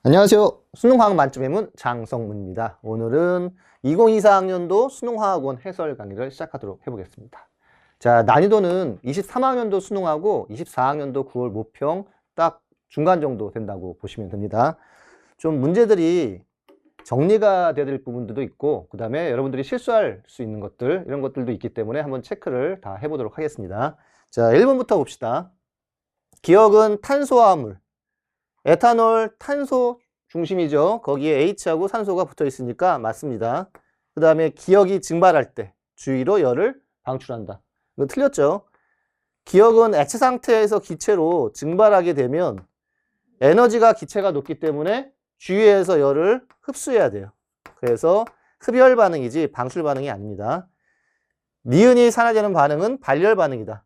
안녕하세요. 수능화학 만점의 문 장성문입니다. 오늘은 2024학년도 수능화학원 해설 강의를 시작하도록 해보겠습니다. 자, 난이도는 23학년도 수능하고 24학년도 9월 모평 딱 중간 정도 된다고 보시면 됩니다. 좀 문제들이 정리가 되어야 될 부분들도 있고, 그 다음에 여러분들이 실수할 수 있는 것들, 이런 것들도 있기 때문에 한번 체크를 다 해보도록 하겠습니다. 자, 1번부터 봅시다. 기억은 탄소화합물. 에탄올, 탄소 중심이죠. 거기에 H하고 산소가 붙어 있으니까 맞습니다. 그 다음에 기억이 증발할 때 주위로 열을 방출한다. 이거 틀렸죠? 기억은 액체 상태에서 기체로 증발하게 되면 에너지가 기체가 높기 때문에 주위에서 열을 흡수해야 돼요. 그래서 흡열 반응이지 방출 반응이 아닙니다. 니은이 산화되는 반응은 발열 반응이다.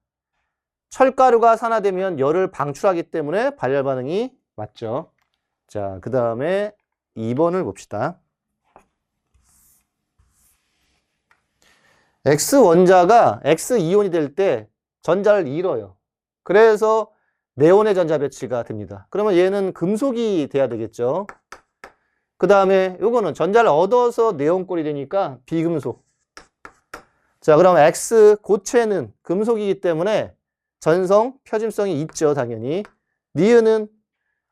철가루가 산화되면 열을 방출하기 때문에 발열 반응이 맞죠. 자, 그 다음에 2번을 봅시다. X원자가 X이온이 될 때 전자를 잃어요. 그래서 네온의 전자 배치가 됩니다. 그러면 얘는 금속이 돼야 되겠죠. 그 다음에 요거는 전자를 얻어서 네온꼴이 되니까 비금속. 자, 그럼 X 고체는 금속이기 때문에 전성, 표짐성이 있죠, 당연히. 니은은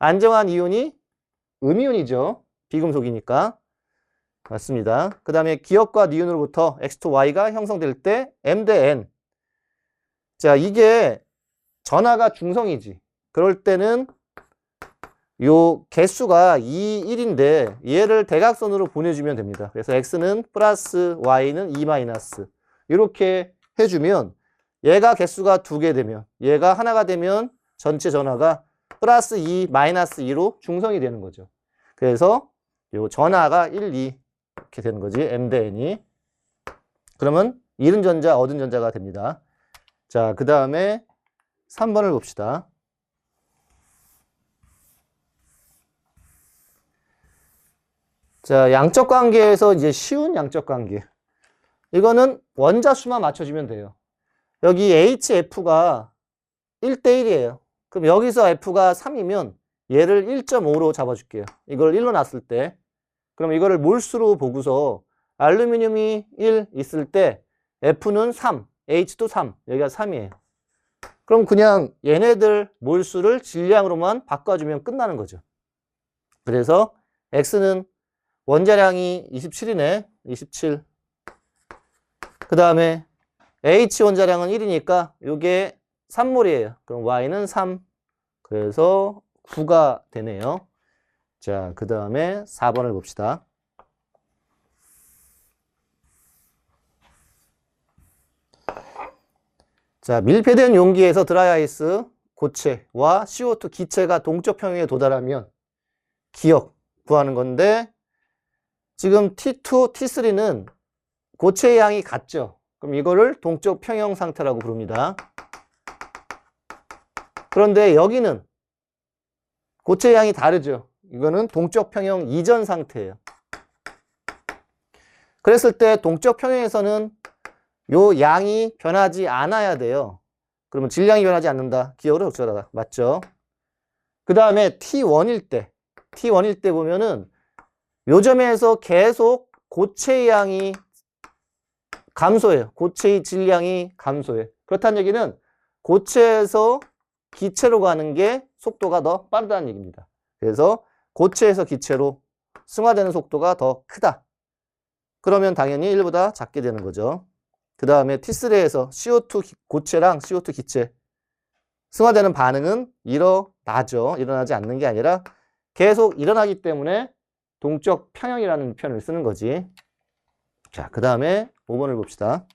안정한 이온이 음이온이죠. 비금속이니까. 맞습니다. 그 다음에 기억과 니은으로부터 X2, Y가 형성될 때 M 대 N. 자, 이게 전하가 중성이지. 그럴 때는 요 개수가 2, 1인데 얘를 대각선으로 보내주면 됩니다. 그래서 X는 플러스, Y는 2 마이너스. 이렇게 해주면 얘가 개수가 2개 되면 얘가 하나가 되면 전체 전하가 플러스 2, 마이너스 2로 중성이 되는 거죠. 그래서 요 전하가 1, 2 이렇게 되는 거지. M 대 N이. 그러면 잃은 전자, 얻은 전자가 됩니다. 자, 그 다음에 3번을 봅시다. 자, 양적 관계에서 이제 쉬운 양적 관계. 이거는 원자 수만 맞춰주면 돼요. 여기 HF가 1대1이에요. 그럼 여기서 F가 3이면 얘를 1.5로 잡아줄게요. 이걸 1로 놨을 때. 그럼 이거를 몰수로 보고서 알루미늄이 1 있을 때 F는 3, H도 3, 여기가 3이에요. 그럼 그냥 얘네들 몰수를 질량으로만 바꿔주면 끝나는 거죠. 그래서 X는 원자량이 27이네. 27. 그 다음에 H 원자량은 1이니까 이게 3몰이에요. 그럼 Y는 3. 그래서 9가 되네요. 자, 그 다음에 4번을 봅시다. 자, 밀폐된 용기에서 드라이아이스 고체와 CO2 기체가 동적 평형에 도달하면 기억 구하는 건데 지금 T2, T3는 고체의 양이 같죠. 그럼 이거를 동적 평형 상태라고 부릅니다. 그런데 여기는 고체의 양이 다르죠. 이거는 동적 평형 이전 상태예요. 그랬을 때 동적 평형에서는 요 양이 변하지 않아야 돼요. 그러면 질량이 변하지 않는다. 기억으로 적절하다. 맞죠? 그 다음에 T1일 때 보면은 요 점에서 계속 고체의 양이 감소해요. 고체의 질량이 감소해. 그렇다는 얘기는 고체에서 기체로 가는 게 속도가 더 빠르다는 얘기입니다. 그래서 고체에서 기체로 승화되는 속도가 더 크다. 그러면 당연히 1보다 작게 되는 거죠. 그 다음에 T3에서 CO2 고체랑 CO2 기체 승화되는 반응은 일어나죠. 일어나지 않는 게 아니라 계속 일어나기 때문에 동적 평형이라는 표현을 쓰는 거지. 자, 그 다음에 5번을 봅시다.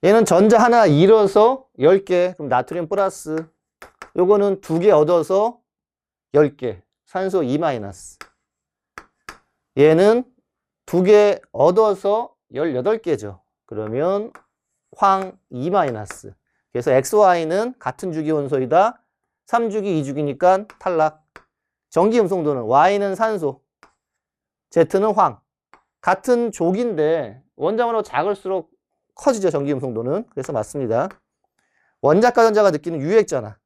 얘는 전자 하나 잃어서 10개. 그럼 나트륨 플러스. 요거는 2개 얻어서 10개. 산소 2 마이너스. 얘는 2개 얻어서 18개죠. 그러면 황 2 마이너스. 그래서 XY는 같은 주기 원소이다. 3주기, 2주기니까 탈락. 전기 음성도는 Y는 산소, Z는 황. 같은 족인데 원자번호 작을수록 커지죠, 전기 음성도는. 그래서 맞습니다. 원자과 전자가 느끼는 유액전화.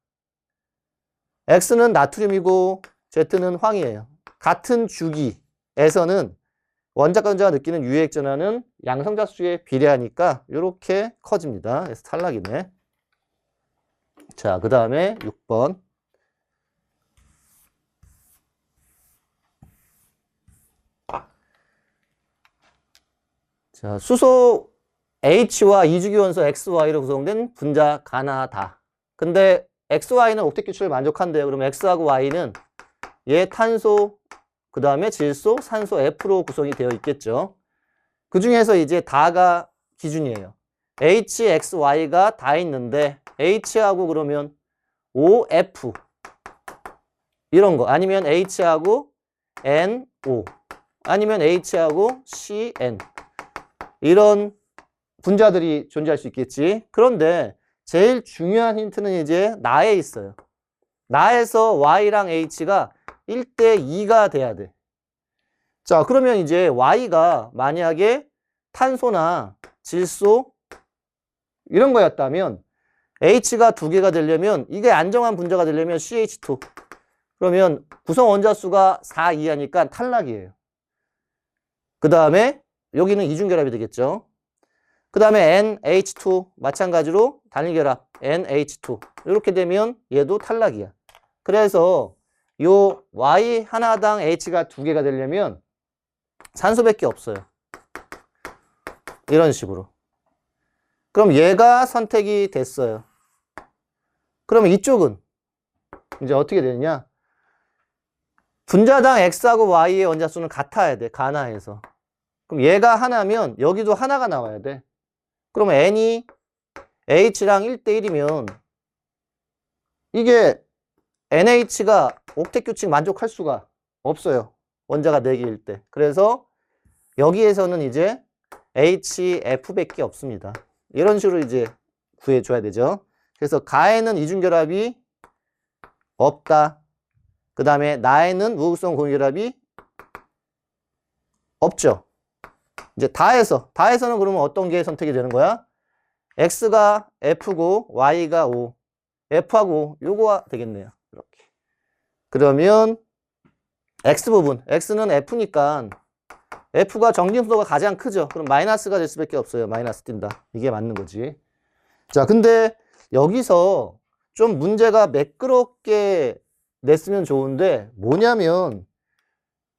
X는 나트륨이고 Z는 황이에요. 같은 주기에서는 원자과 전자가 느끼는 유액전화는 양성자수에 비례하니까 이렇게 커집니다. 그래서 탈락이네. 자, 그 다음에 6번. 자, 수소 H와 이주기원소 XY로 구성된 분자 가나다. 근데 XY는 옥텟 규칙을 만족한대요. 그러면 X하고 Y는 얘 탄소, 그 다음에 질소, 산소 F로 구성이 되어 있겠죠. 그 중에서 이제 다가 기준이에요. H, X, Y가 다 있는데 H하고 그러면 OF 이런 거 아니면 H하고 NO 아니면 H하고 CN 이런 분자들이 존재할 수 있겠지. 그런데 제일 중요한 힌트는 이제 나에 있어요. 나에서 Y랑 H가 1대 2가 돼야 돼. 자, 그러면 이제 Y가 만약에 탄소나 질소 이런 거였다면 H가 2개가 되려면 이게 안정한 분자가 되려면 CH2 그러면 구성 원자수가 4 이하니까 탈락이에요. 그 다음에 여기는 이중결합이 되겠죠. 그 다음에 NH2 마찬가지로 단일결합 NH2 이렇게 되면 얘도 탈락이야. 그래서 요 Y 하나당 H가 2개가 되려면 산소밖에 없어요. 이런 식으로. 그럼 얘가 선택이 됐어요. 그러면 이쪽은 이제 어떻게 되느냐? 분자당 X하고 Y의 원자수는 같아야 돼. 가나해서. 그럼 얘가 하나면 여기도 하나가 나와야 돼. 그러면 N이 H랑 1대1이면 이게 NH가 옥텟 규칙 만족할 수가 없어요. 원자가 4개일 때. 그래서 여기에서는 이제 HF밖에 없습니다. 이런 식으로 이제 구해줘야 되죠. 그래서 가에는 이중결합이 없다. 그 다음에 나에는 무극성 공유결합이 없죠. 이제 다에서는 그러면 어떤 게 선택이 되는 거야? X가 F고 Y가 O. F하고 O, 요거가 되겠네요. 이렇게. 그러면 X 부분. X는 F니까 F가 정진수도가 가장 크죠. 그럼 마이너스가 될 수밖에 없어요. 마이너스 띈다. 이게 맞는 거지. 자, 근데 여기서 좀 문제가 매끄럽게 냈으면 좋은데 뭐냐면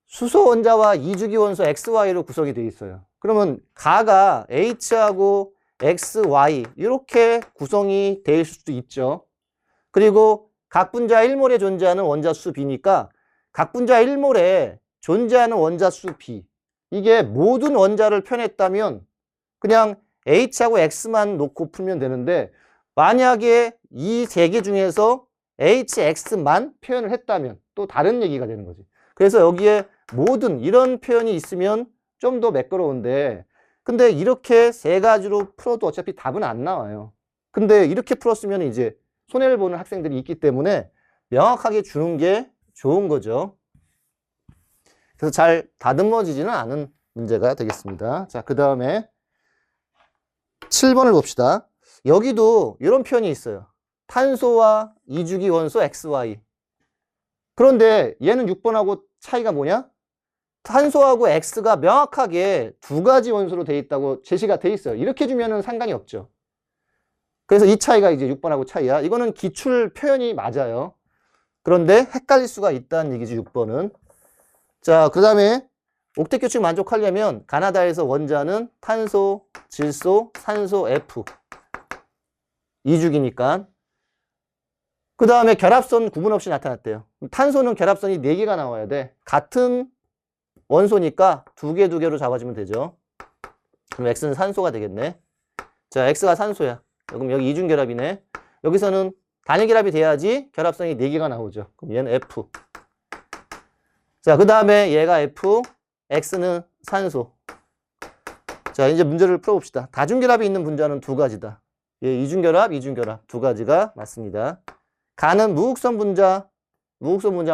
수소 원자와 이주기 원소 XY로 구성이 되어 있어요. 그러면 가가 H하고 XY 이렇게 구성이 되어 있을 수도 있죠. 그리고 각 분자 1몰에 존재하는 원자수 B니까 각 분자 1몰에 존재하는 원자수 B 이게 모든 원자를 표현했다면 그냥 H하고 X만 놓고 풀면 되는데 만약에 이 세 개 중에서 HX만 표현을 했다면 또 다른 얘기가 되는 거지. 그래서 여기에 모든 이런 표현이 있으면 좀 더 매끄러운데 근데 이렇게 세 가지로 풀어도 어차피 답은 안 나와요. 근데 이렇게 풀었으면 이제 손해를 보는 학생들이 있기 때문에 명확하게 주는 게 좋은 거죠. 그래서 잘 다듬어지지는 않은 문제가 되겠습니다. 자, 그 다음에 7번을 봅시다. 여기도 이런 표현이 있어요. 탄소와 이주기 원소 XY. 그런데 얘는 6번하고 차이가 뭐냐? 탄소하고 X가 명확하게 2가지 원소로 돼 있다고 제시가 돼 있어요. 이렇게 주면은 상관이 없죠. 그래서 이 차이가 이제 6번하고 차이야. 이거는 기출 표현이 맞아요. 그런데 헷갈릴 수가 있다는 얘기지, 6번은. 자, 그 다음에 옥텟 규칙 만족하려면 가나다에서 원자는 탄소, 질소, 산소, F. 이주기니까. 그 다음에 결합선 구분 없이 나타났대요. 탄소는 결합선이 4개가 나와야 돼. 같은 원소니까 2개, 2개로 잡아주면 되죠. 그럼 X는 산소가 되겠네. 자, X가 산소야. 그럼 여기 이중결합이네. 여기서는 단일결합이 돼야지 결합선이 4개가 나오죠. 그럼 얘는 F. 자, 그 다음에 얘가 F, X는 산소. 자, 이제 문제를 풀어봅시다. 다중결합이 있는 분자는 2가지다. 얘 이중결합, 이중결합 2가지가 맞습니다. 가는 무극성 분자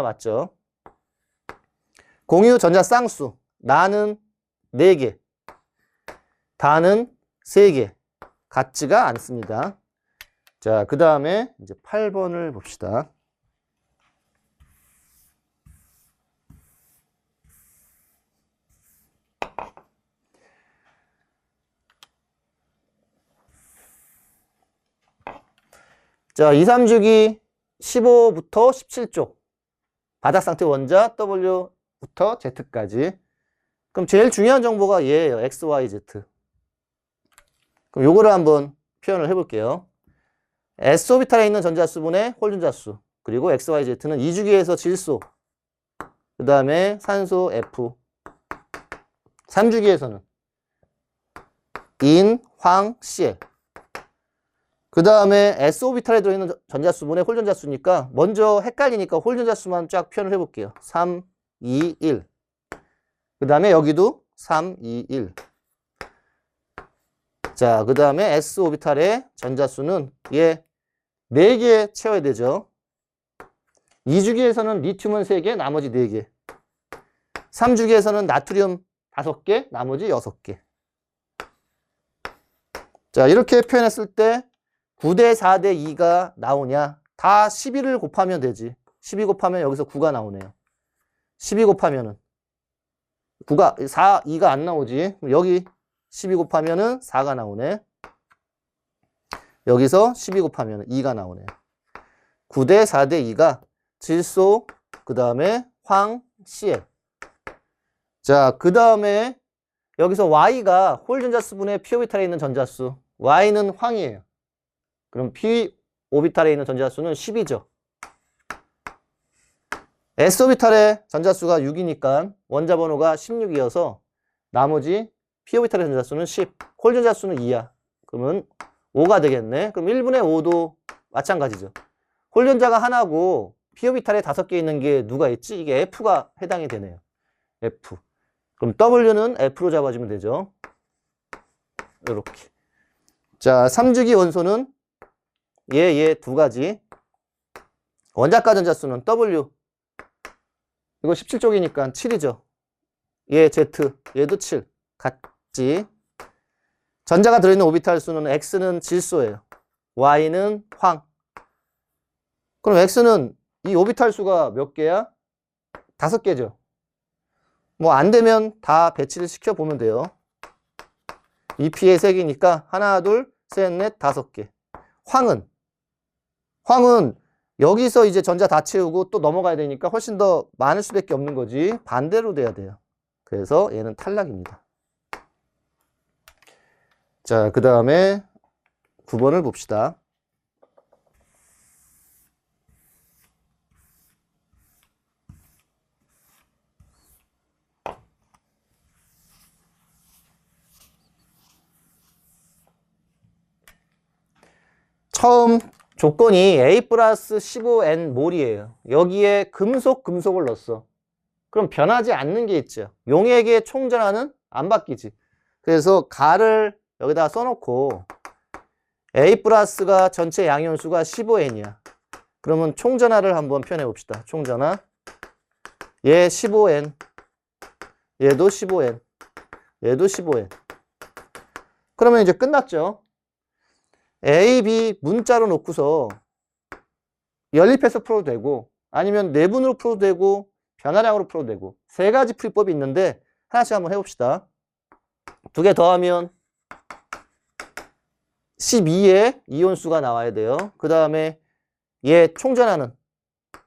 맞죠? 공유 전자 쌍수. 나는 4개, 다는 3개. 같지가 않습니다. 자, 그 다음에 이제 8번을 봅시다. 자, 2, 3주기 15부터 17쪽. 바닥 상태 원자 W부터 Z까지. 그럼 제일 중요한 정보가 얘예요. X, Y, Z. 그럼 요거를 한번 표현을 해볼게요. S오비탈에 있는 전자수분의 홀전자수. 그리고 X, Y, Z는 2주기에서 질소. 그 다음에 산소 F. 3주기에서는 인, 황, Cl. 그 다음에 S오비탈에 들어있는 전자수분의 홀전자수니까 먼저 헷갈리니까 홀전자수만 쫙 표현을 해볼게요. 3, 2, 1. 그 다음에 여기도 3, 2, 1. 자, 그 다음에 S오비탈의 전자수는 얘 4개 채워야 되죠. 2주기에서는 리튬은 3개, 나머지 4개. 3주기에서는 나트륨 5개, 나머지 6개. 자, 이렇게 표현했을 때 9대 4대 2가 나오냐? 다 12를 곱하면 되지. 12 곱하면 여기서 9가 나오네요. 12 곱하면은 9가 4, 2가 안 나오지. 여기 12 곱하면은 4가 나오네. 여기서 12 곱하면은 2가 나오네. 9대 4대 2가 질소, 그 다음에 황, Cl. 자, 그 다음에 여기서 Y가 홀전자수분의 P오비탈에 있는 전자수. Y는 황이에요. 그럼 P오비탈에 있는 전자수는 10이죠. S오비탈의 전자수가 6이니까 원자 번호가 16이어서 나머지 P오비탈의 전자수는 10, 홀전자수는 2야. 그러면 5가 되겠네. 그럼 1분의 5도 마찬가지죠. 홀전자가 하나고 P오비탈에 5개 있는 게 누가 있지? 이게 F가 해당이 되네요. F. 그럼 W는 F로 잡아주면 되죠. 이렇게. 자, 3주기 원소는 얘 두 가지. 원자가 전자수는 W. 이거 17쪽이니까 7이죠. 얘 Z. 얘도 7. 같지. 전자가 들어있는 오비탈 수는 X는 질소예요. Y는 황. 그럼 X는 이 오비탈 수가 몇 개야? 5개죠. 뭐 안 되면 다 배치를 시켜보면 돼요. 2P의 3개니까 하나, 둘, 셋, 넷, 5개. 황은 여기서 이제 전자 다 채우고 또 넘어가야 되니까 훨씬 더 많을 수밖에 없는 거지. 반대로 돼야 돼요. 그래서 얘는 탈락입니다. 자, 그 다음에 9번을 봅시다. 처음 조건이 A 플러스 15N 몰이에요. 여기에 금속을 넣었어. 그럼 변하지 않는 게 있죠. 용액의 총전하는 안 바뀌지. 그래서 가를 여기다 써놓고 A 플러스가 전체 양이온수가 15N이야. 그러면 총전하를 한번 표현해 봅시다. 총전하. 얘 15N. 얘도 15N. 얘도 15N. 그러면 이제 끝났죠. A, B 문자로 놓고서 연립해서 풀어도 되고 아니면 내분으로 풀어도 되고 변화량으로 풀어도 되고 세 가지 풀이법이 있는데 하나씩 한번 해봅시다. 2개 더하면 12의 이온수가 나와야 돼요. 그 다음에 얘 총전하는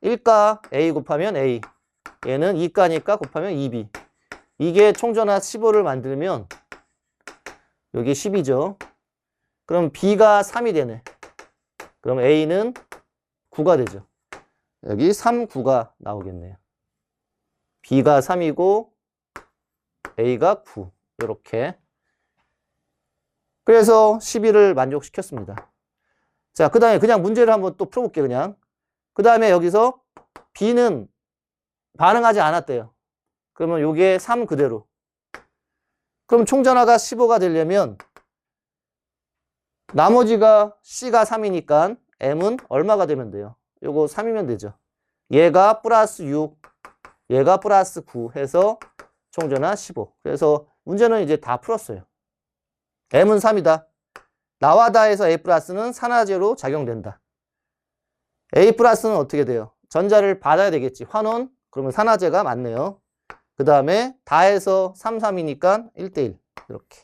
1가 A 곱하면 A, 얘는 2가니까 곱하면 2B. 이게 총전하 15를 만들면 여기 10이죠. 그럼 B가 3이 되네. 그럼 A는 9가 되죠. 여기 3, 9가 나오겠네요. B가 3이고 A가 9. 이렇게. 그래서 12를 만족시켰습니다. 자, 그 다음에 그냥 문제를 한번 또 풀어볼게요. 그냥. 그 다음에 여기서 B는 반응하지 않았대요. 그러면 요게 3 그대로. 그럼 총전하가 15가 되려면 나머지가 C가 3이니까 M은 얼마가 되면 돼요? 요거 3이면 되죠. 얘가 플러스 6, 얘가 플러스 9 해서 총전하 15. 그래서 문제는 이제 다 풀었어요. M은 3이다. 나와다에서 A 플러스는 산화제로 작용된다. A 플러스는 어떻게 돼요? 전자를 받아야 되겠지. 환원, 그러면 산화제가 맞네요. 그 다음에 다해서 3, 3이니까 1대1. 이렇게.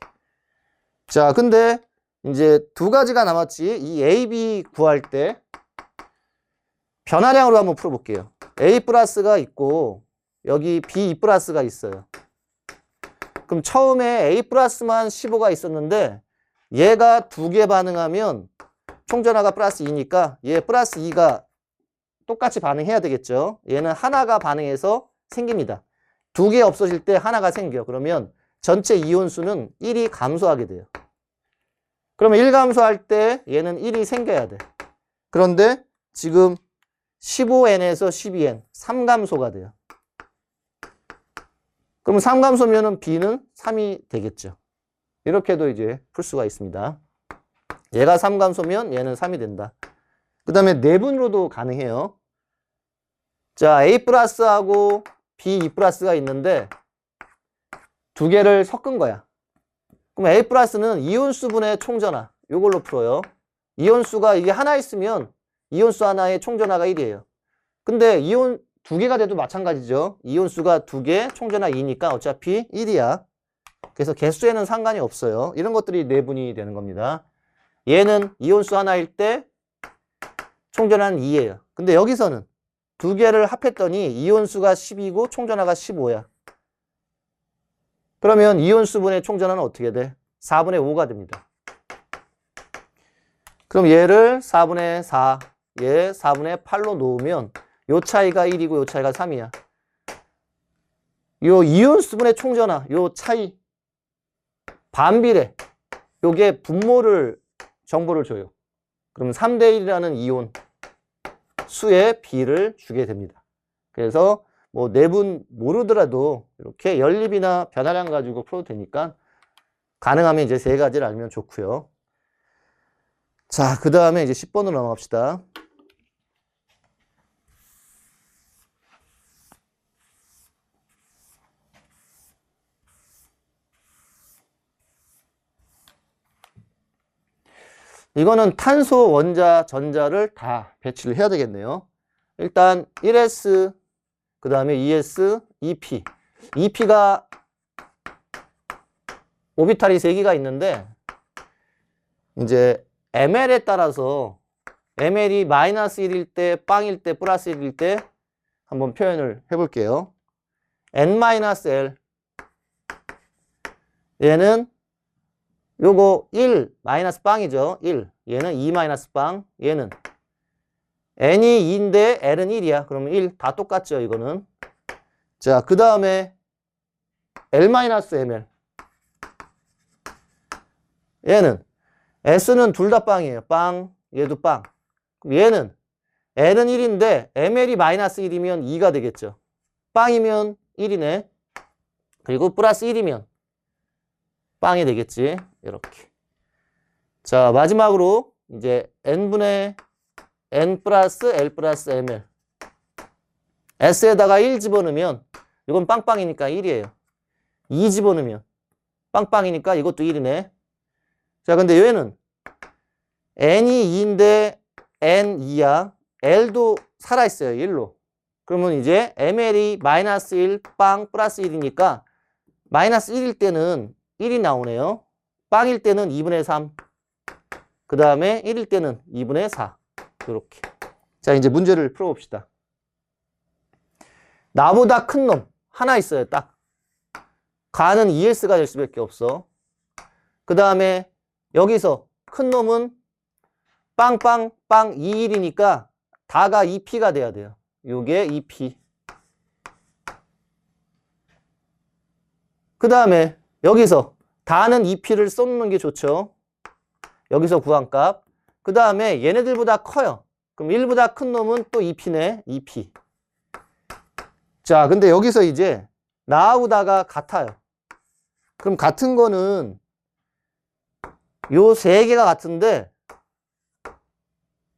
자, 근데 이제 두 가지가 남았지. 이 A, B 구할 때 변화량으로 한번 풀어볼게요. A 플러스가 있고 여기 B 플러스가 있어요. 그럼 처음에 A 플러스만 15가 있었는데 얘가 두 개 반응하면 총전화가 플러스 2니까 얘 플러스 2가 똑같이 반응해야 되겠죠. 얘는 하나가 반응해서 생깁니다. 두 개 없어질 때 하나가 생겨. 그러면 전체 이온수는 1이 감소하게 돼요. 그러면 1 감소할 때 얘는 1이 생겨야 돼. 그런데 지금 15N에서 12N, 3감소가 돼요. 그럼 3감소면은 B는 3이 되겠죠. 이렇게도 이제 풀 수가 있습니다. 얘가 3감소면 얘는 3이 된다. 그 다음에 내분으로도 가능해요. 자, A 플러스하고 B 플러스가 있는데 두 개를 섞은 거야. 그럼 A 플러스는 이온수분의 총전화. 이걸로 풀어요. 이온수가 이게 하나 있으면 이온수 하나의 총전화가 1이에요. 근데 이온 두 개가 돼도 마찬가지죠. 이온수가 두 개, 총전화 2니까 어차피 1이야. 그래서 개수에는 상관이 없어요. 이런 것들이 내분이 되는 겁니다. 얘는 이온수 하나일 때 총전화는 2예요. 근데 여기서는 두 개를 합했더니 이온수가 10이고 총전화가 15야. 그러면 이온수분의 총전화는 어떻게 돼? 4분의 5가 됩니다. 그럼 얘를 4분의 4, 얘 4분의 8로 놓으면 요 차이가 1이고 요 차이가 3이야. 요 이온수분의 총전화, 요 차이 반비례. 요게 분모를 정보를 줘요. 그럼 3대 1이라는 이온 수의 비를 주게 됩니다. 그래서 뭐 내분 모르더라도 이렇게 연립이나 변화량 가지고 풀어도 되니까 가능하면 이제 세 가지를 알면 좋고요. 자, 그 다음에 이제 10번으로 넘어갑시다. 이거는 탄소 원자 전자를 다 배치를 해야 되겠네요. 일단 1s, 그 다음에 2s, 2p. 2p가 오비탈이 3개가 있는데 이제 ml에 따라서 ml이 마이너스 1일 때, 빵일 때, 플러스 1일 때 한번 표현을 해볼게요. n-l 얘는 요거 1 마이너스 빵이죠. 1. 얘는 2 마이너스 빵. 얘는 n이 2인데 l은 1이야. 그러면 1 다 똑같죠. 이거는. 자, 그 다음에 l 마이너스 ml. 얘는 s는 둘 다 빵이에요. 빵. 얘도 빵. 그럼 얘는 l은 1인데 ml이 마이너스 1이면 2가 되겠죠. 빵이면 1이네. 그리고 플러스 1이면 빵이 되겠지. 이렇게. 자, 마지막으로 이제 n분의 n 플러스 l 플러스 ml. s에다가 1 집어넣으면 이건 빵빵이니까 1이에요. 2 집어넣으면 빵빵이니까 이것도 1이네. 자, 근데 얘는 n이 2인데 n 2야. l도 살아있어요. 1로. 그러면 이제 ml이 마이너스 1 빵 플러스 1이니까 마이너스 1일 때는 1이 나오네요. 빵일 때는 2분의 3. 그 다음에 1일 때는 2분의 4. 이렇게. 자, 이제 문제를 풀어봅시다. 나보다 큰 놈 하나 있어요. 딱. 가는 ES가 될 수밖에 없어. 그 다음에 여기서 큰 놈은 빵빵 빵 2일이니까 다가 2P가 돼야 돼요. 요게 2P. 그 다음에 여기서 다는 2P를 쏟는 게 좋죠. 여기서 구한 값. 그 다음에 얘네들보다 커요. 그럼 1보다 큰 놈은 또 2P네. 2P. 자, 근데 여기서 이제 나하고다가 같아요. 그럼 같은 거는 요 세 개가 같은데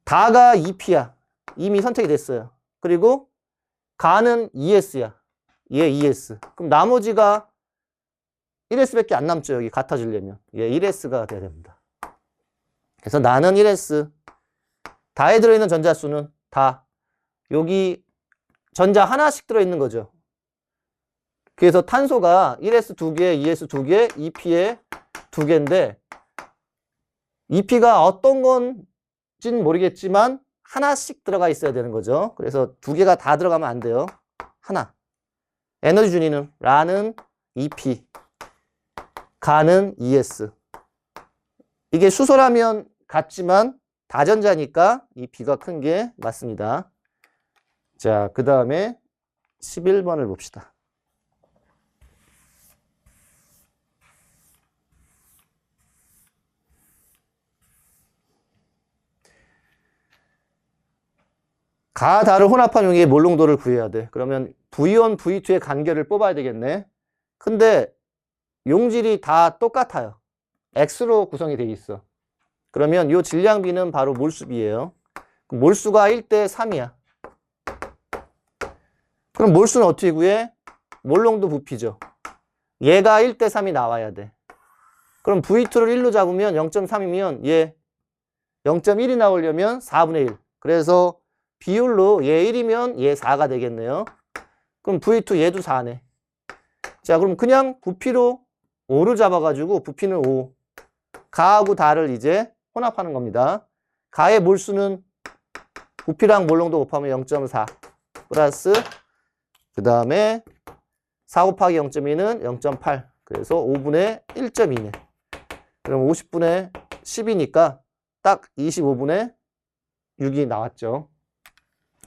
다가 2P야. 이미 선택이 됐어요. 그리고 가는 ES야. 얘 ES. 그럼 나머지가 1S밖에 안 남죠. 여기 같아지려면. 얘 1S가 돼야 됩니다. 그래서 나는 1s. 다에 들어있는 전자수는 다 여기 전자 하나씩 들어있는 거죠. 그래서 탄소가 1s 2개, 2s 2개, 2p에 2개인데 2p가 어떤 건지는 모르겠지만 하나씩 들어가 있어야 되는 거죠. 그래서 2개가 다 들어가면 안 돼요. 하나. 에너지 준위는 라는 2p, 가는 2s. 이게 수소라면 같지만 다전자니까 2p가 큰 게 맞습니다. 자, 그 다음에 11번을 봅시다. 가, 다를 혼합한 용액의 몰농도를 구해야 돼. 그러면 V1, V2의 간결을 뽑아야 되겠네. 근데 용질이 다 똑같아요. X로 구성이 돼 있어. 그러면 이 질량비는 바로 몰수비예요. 몰수가 1대 3이야. 그럼 몰수는 어떻게 구해? 몰농도 부피죠. 얘가 1대 3이 나와야 돼. 그럼 V2를 1로 잡으면 0.3이면 얘 0.1이 나오려면 4분의 1. 그래서 비율로 얘 1이면 얘 4가 되겠네요. 그럼 V2 얘도 4네. 자, 그럼 그냥 부피로 5를 잡아가지고 부피는 5. 가하고 다를 이제 혼합하는 겁니다. 가의 몰수는 부피랑 몰농도 곱하면 0.4 플러스 그 다음에 4 곱하기 0.2는 0.8. 그래서 5분의 1.2네. 그럼 50분의 10이니까 딱 25분의 6이 나왔죠.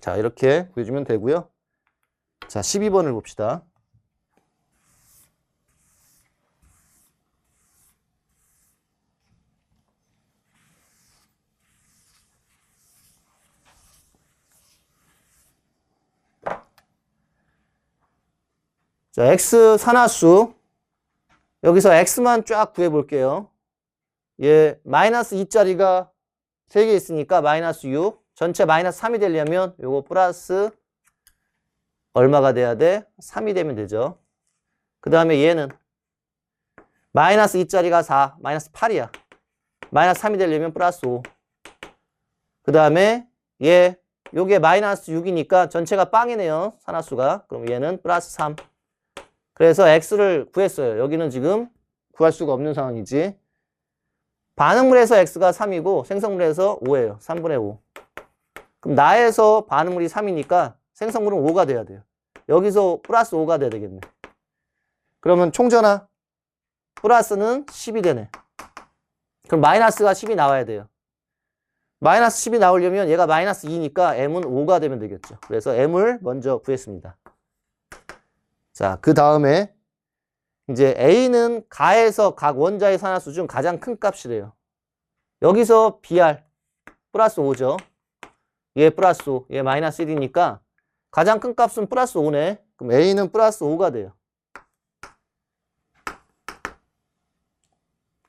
자, 이렇게 구해주면 되고요. 자, 12번을 봅시다. 자, X 산화수. 여기서 X만 쫙 구해볼게요. 얘 마이너스 2짜리가 3개 있으니까 마이너스 6. 전체 마이너스 3이 되려면 요거 플러스 얼마가 돼야 돼? 3이 되면 되죠. 그 다음에 얘는 마이너스 2짜리가 4, 마이너스 8이야. 마이너스 3이 되려면 플러스 5. 그 다음에 얘, 요게 마이너스 6이니까 전체가 빵이네요. 산화수가. 그럼 얘는 플러스 3. 그래서 X를 구했어요. 여기는 지금 구할 수가 없는 상황이지. 반응물에서 X가 3이고 생성물에서 5예요. 3분의 5. 그럼 나에서 반응물이 3이니까 생성물은 5가 돼야 돼요. 여기서 플러스 5가 돼야 되겠네. 그러면 총전화 플러스는 10이 되네. 그럼 마이너스가 10이 나와야 돼요. 마이너스 10이 나오려면 얘가 마이너스 2니까 M은 5가 되면 되겠죠. 그래서 M을 먼저 구했습니다. 자, 그 다음에 이제 A는 가에서 각 원자의 산화수 중 가장 큰 값이래요. 여기서 BR 플러스 5죠. 얘 플러스 5, 얘 마이너스 1이니까 가장 큰 값은 플러스 5네. 그럼 A는 플러스 5가 돼요.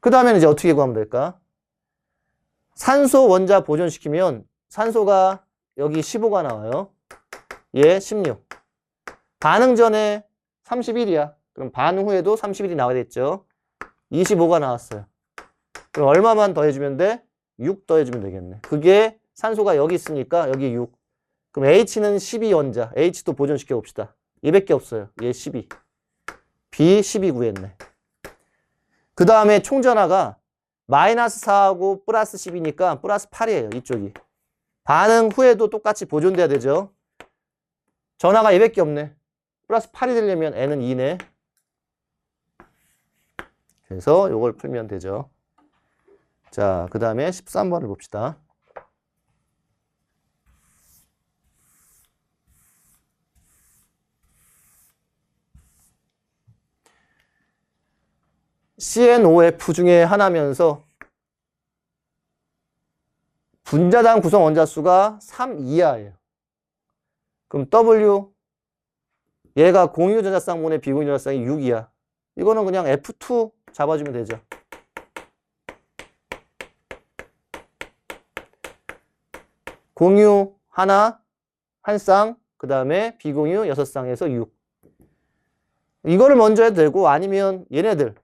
그 다음에는 이제 어떻게 구하면 될까? 산소 원자 보존시키면 산소가 여기 15가 나와요. 얘 16. 반응 전에 31이야. 그럼 반응 후에도 31이 나와야겠죠. 25가 나왔어요. 그럼 얼마만 더해주면 돼? 6 더해주면 되겠네. 그게 산소가 여기 있으니까 여기 6. 그럼 H는 12원자. H도 보존시켜 봅시다. 얘밖에 없어요. 얘 12. B 12 구했네. 그 다음에 총전화가 마이너스 4하고 플러스 10이니까 플러스 8이에요. 이쪽이. 반응 후에도 똑같이 보존돼야 되죠. 전화가 얘밖에 없네. 플러스 8이 되려면 N은 2네. 그래서 이걸 풀면 되죠. 자, 그 다음에 13번을 봅시다. CnOF 중에 하나면서 분자당 구성 원자수가 3 이하예요. 그럼 W 얘가 공유 전자쌍분의 비공유 전자쌍이 6이야. 이거는 그냥 F2 잡아주면 되죠. 공유 하나, 한 쌍, 그 다음에 비공유 6쌍에서 6. 이거를 먼저 해도 되고 아니면 얘네들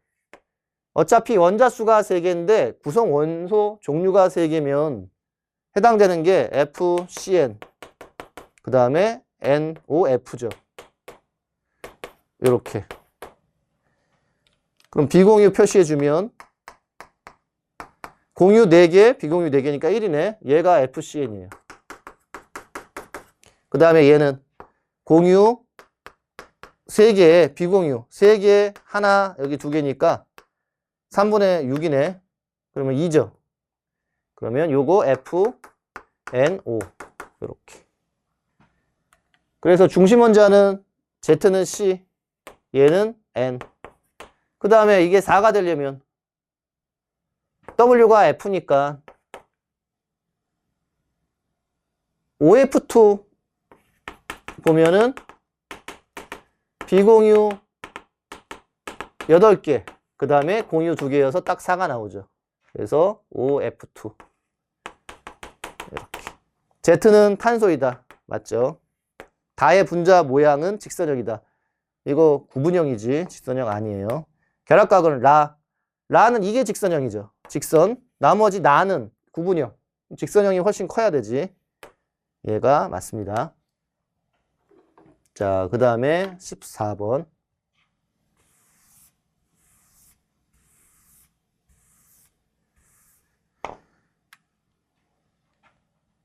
어차피 원자수가 3개인데 구성 원소 종류가 3개면 해당되는 게 FCN, 그 다음에 NOF죠. 이렇게. 그럼 비공유 표시해주면 공유 4개, 비공유 4개니까 1이네. 얘가 FCN이에요. 그 다음에 얘는 공유 3개, 비공유 3개, 하나, 여기 2개니까 3분의 6이네. 그러면 2죠. 그러면 요거 FNO. 이렇게. 그래서 중심 원자는 Z는 C, 얘는 N. 그 다음에 이게 4가 되려면 W가 F니까 OF2 보면은 비공유 8개, 그 다음에 공유 2개여서 딱 4가 나오죠. 그래서 OF2. 이렇게. Z는 탄소이다. 맞죠? 다의 분자 모양은 직선형이다. 이거 구분형이지 직선형 아니에요. 결합각은 라는 이게 직선형이죠. 직선. 나머지 나는 구분형. 직선형이 훨씬 커야 되지. 얘가 맞습니다. 자, 그 다음에 14번.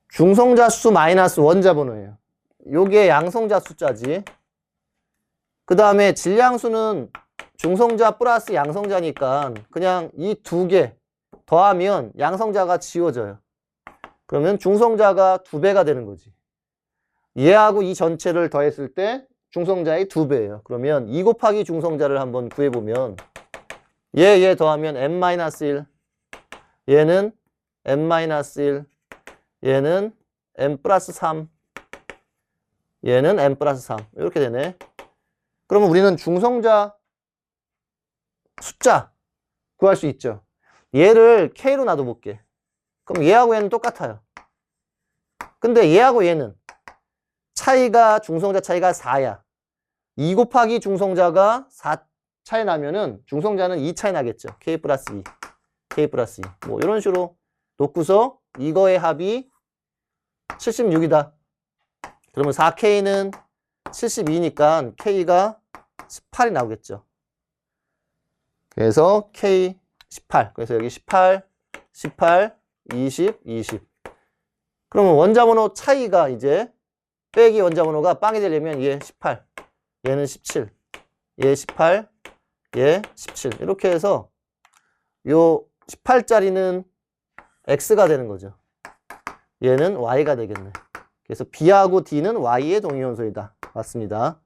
중성자 수 마이너스 원자 번호예요. 요게 양성자 숫자지. 그 다음에 질량수는 중성자 플러스 양성자니까 그냥 이 2개 더하면 양성자가 지워져요. 그러면 중성자가 2배가 되는 거지. 얘하고 이 전체를 더했을 때 중성자의 2배예요. 그러면 2 곱하기 중성자를 한번 구해보면 얘 더하면 n-1, 얘는 n-1, 얘는 n 플러스 3, 얘는 n 플러스 3 이렇게 되네. 그러면 우리는 중성자 숫자 구할 수 있죠. 얘를 K로 놔둬볼게. 그럼 얘하고 얘는 똑같아요. 근데 얘하고 얘는 차이가 중성자 차이가 4야. 2 곱하기 중성자가 4 차이 나면은 중성자는 2 차이 나겠죠. K 플러스 2, K 플러스 2. 뭐 이런 식으로 놓고서 이거의 합이 76이다. 그러면 4K는 72니까 K가 18이 나오겠죠. 그래서 K 18. 그래서 여기 18, 18, 20, 20. 그러면 원자번호 차이가 이제 빼기 원자번호가 빵이 되려면 얘 18, 얘는 17, 얘 18, 얘 17. 이렇게 해서 요 18짜리는 X가 되는 거죠. 얘는 Y가 되겠네. 그래서 B하고 D는 Y의 동위원소이다. 맞습니다.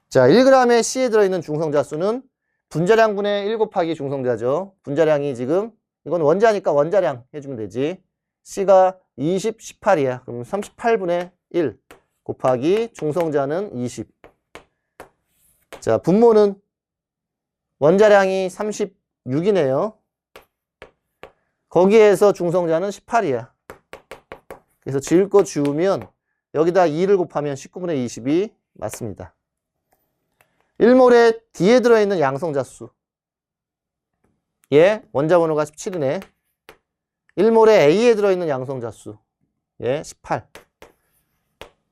자, 1g의 C에 들어있는 중성자 수는 분자량분의 1 곱하기 중성자죠. 분자량이 지금 이건 원자니까 원자량 해주면 되지. C가 20, 18이야. 그럼 38분의 1 곱하기 중성자는 20. 자, 분모는 원자량이 36이네요. 거기에서 중성자는 18이야. 그래서 지을 거 지우면 여기다 2를 곱하면 19분의 20이 맞습니다. 1몰에 D에 들어있는 양성자 수. 얘 원자 번호가 17이네. 1몰에 A에 들어있는 양성자 수. 얘 18.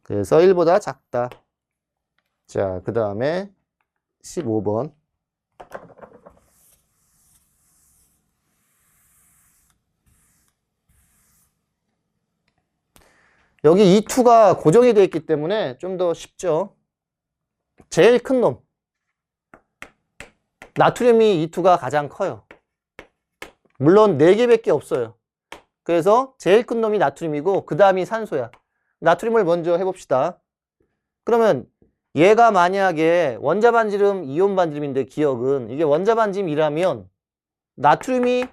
그래서 1보다 작다. 자, 그 다음에 15번. 여기 E2가 고정이 되어 있기 때문에 좀 더 쉽죠. 제일 큰 놈. 나트륨이 E2가 가장 커요. 물론 4개밖에 없어요. 그래서 제일 큰 놈이 나트륨이고 그 다음이 산소야. 나트륨을 먼저 해봅시다. 그러면 얘가 만약에 원자반지름, 이온반지름인데 기억은 이게 원자반지름이라면 나트륨이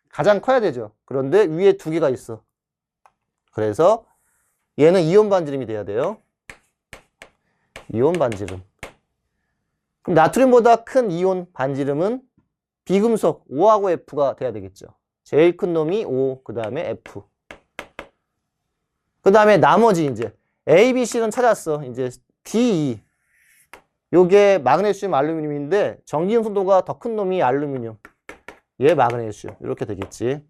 가장 커야 되죠. 그런데 위에 2개가 있어. 그래서 얘는 이온반지름이 돼야 돼요. 이온반지름. 그럼 나트륨보다 큰 이온 반지름은 비금속 O하고 F가 돼야 되겠죠. 제일 큰 놈이 O, 그 다음에 F. 그 다음에 나머지 이제 A, B, C는 찾았어. 이제 D, E. 요게 마그네슘, 알루미늄인데 전기융 순도가 더 큰 놈이 알루미늄. 얘 마그네슘. 이렇게 되겠지.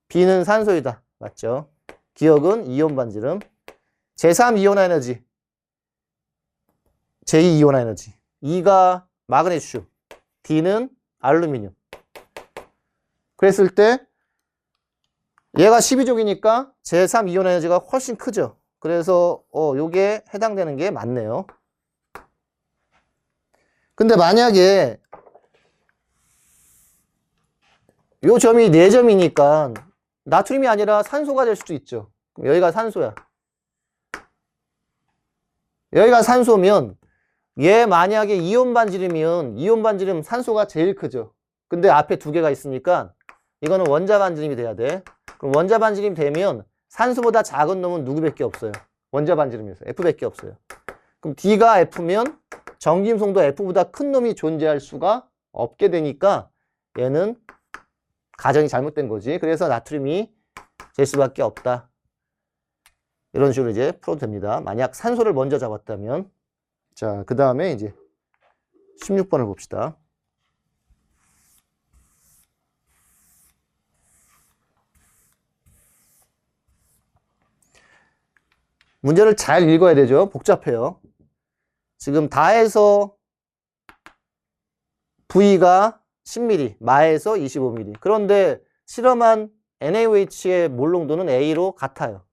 B는 산소이다. 맞죠? 기억은 이온 반지름. 제3이온 에너지. 제2이온 에너지. E가 마그네슘. D는 알루미늄. 그랬을 때 얘가 12족이니까 제3이온 에너지가 훨씬 크죠. 그래서 요게 해당되는 게 맞네요. 근데 만약에 요 점이 4점이니까 나트륨이 아니라 산소가 될 수도 있죠. 그럼 여기가 산소야. 여기가 산소면 얘 만약에 이온 반지름이면 이온 반지름 산소가 제일 크죠. 근데 앞에 두 개가 있으니까 이거는 원자 반지름이 돼야 돼. 그럼 원자 반지름이 되면 산소보다 작은 놈은 누구밖에 없어요. 원자 반지름에서 F밖에 없어요. 그럼 D가 F면 정김송도 F보다 큰 놈이 존재할 수가 없게 되니까 얘는 가정이 잘못된 거지. 그래서 나트륨이 될 수밖에 없다. 이런 식으로 이제 풀어도 됩니다. 만약 산소를 먼저 잡았다면. 자, 그 다음에 이제 16번을 봅시다. 문제를 잘 읽어야 되죠. 복잡해요. 지금 다해서 V가 10ml, 마에서 25ml. 그런데 실험한 NaOH의 몰 농도는 A로 같아요.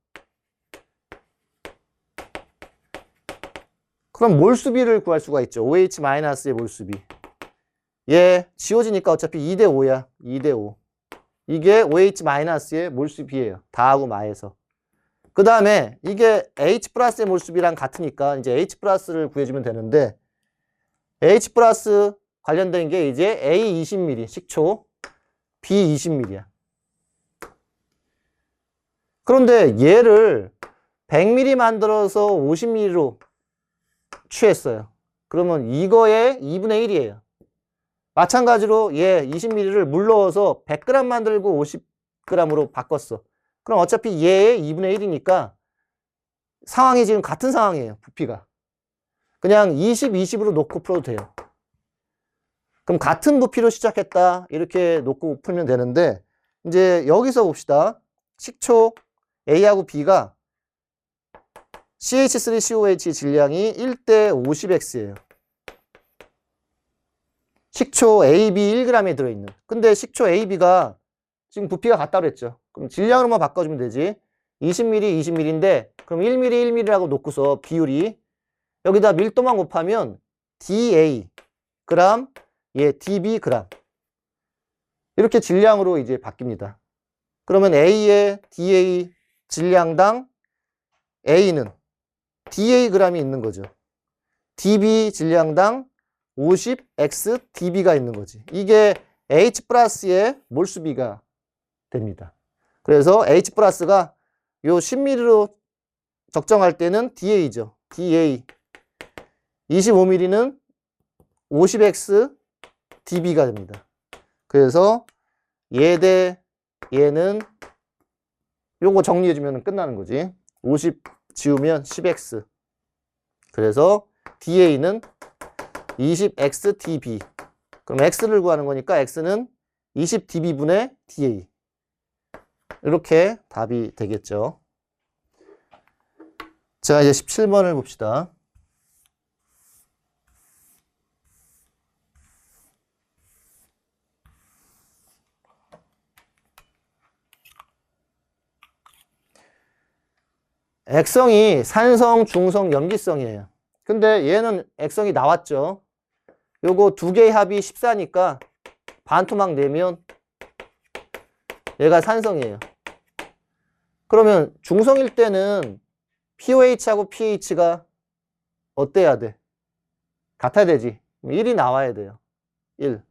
그럼 몰수비를 구할 수가 있죠. OH-의 몰수비. 얘 지워지니까 어차피 2대5야. 2대5. 이게 OH-의 몰수비예요. 다하고 마에서. 그 다음에 이게 H+의 몰수비랑 같으니까 이제 H+를 구해주면 되는데 H+ 관련된 게 이제 A 20ml 식초, B 20ml야. 그런데 얘를 100ml 만들어서 50ml로 취했어요. 그러면 이거의 2분의 1이에요. 마찬가지로 얘 20ml를 물 넣어서 100g 만들고 50g으로 바꿨어. 그럼 어차피 얘의 2분의 1이니까 상황이 지금 같은 상황이에요. 부피가. 그냥 20, 20으로 놓고 풀어도 돼요. 그럼 같은 부피로 시작했다. 이렇게 놓고 풀면 되는데 이제 여기서 봅시다. 식초 A하고 B가 CH3COH 질량이 1대 50X예요. 식초 AB 1g에 들어있는. 근데 식초 AB가 지금 부피가 같다고 그랬죠. 그럼 질량으로만 바꿔주면 되지. 20ml, 20ml인데 그럼 1ml, 1ml라고 놓고서 비율이 여기다 밀도만 곱하면 DA 그램, 얘 DB 그램. 이렇게 질량으로 이제 바뀝니다. 그러면 A의 DA 질량당 A는 DA g이 있는 거죠. DB 질량당 50X DB가 있는 거지. 이게 H+의 몰수비가 됩니다. 그래서 H+가 요 10ml로 적정할 때는 DA죠. DA 25ml는 50X DB가 됩니다. 그래서 얘 대 얘는 요거 정리해주면 끝나는 거지. 50 지우면 10X. 그래서 DA는 20X DB. 그럼 X를 구하는 거니까 X는 20dB분의 DA. 이렇게 답이 되겠죠. 자, 이제 17번을 봅시다. 액성이 산성, 중성, 염기성이에요. 근데 얘는 액성이 나왔죠. 요거 두 개의 합이 14니까 반토막 내면 얘가 산성이에요. 그러면 중성일 때는 POH하고 pH가 어때야 돼? 같아야 되지. 1이 나와야 돼요. 1.